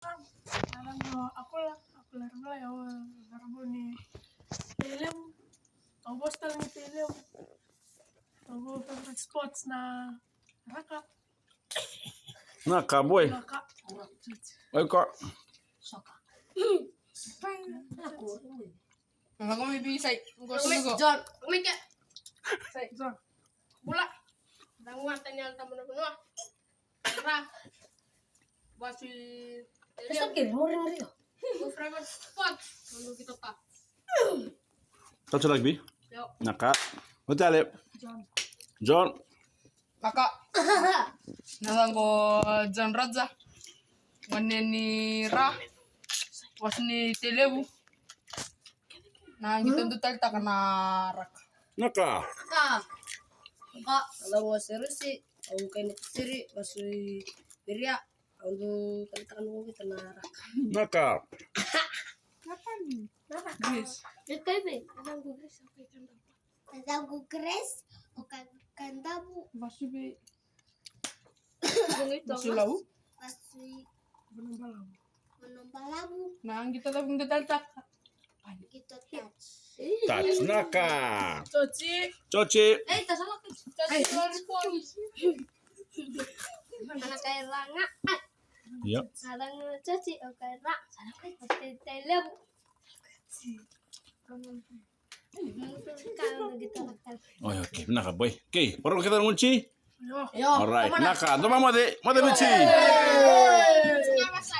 Aku larang lah ya, larang ni film. Kau postal ni film. Kau favorite spots na Raka. Naka boy. Raka. Ay ka. Ako may bisay. John, kumika. John. Bula. Danguan tanya tamu na kuno. Ra. Basi. Basta kiri mo rin rin. Favorite spot. Nandun kita pa. Touch rugby. Yo. Naka. Hotel. John. Kakak. Nalang ko John Raja. Nganen ni Ra. Was ni Telebu. Nah, gitu tuh tak kena rak. Naka. Kak, kalau mau seru sih, aku kayak siri masih beria, aku tentang aku kita narak. Naka. Yes. Ada gugres, bukan kandabu, Masubi. Masulau. pasti Menambalamu. menambalamu Nah, kita tak pintu tak. gitu touch. Touch. Naka. Coci. Coci. Tak salah kan? Anak kayak langa, Iya. kadang cuci, kayak rak, pasti telem. Kalau gitu makan. Oh, okay. Naka boy. Okay. Parang kita ngunci. Yo. Yo, Alright. Naka. Tuma mo de. Mo de ngunci. Ngawas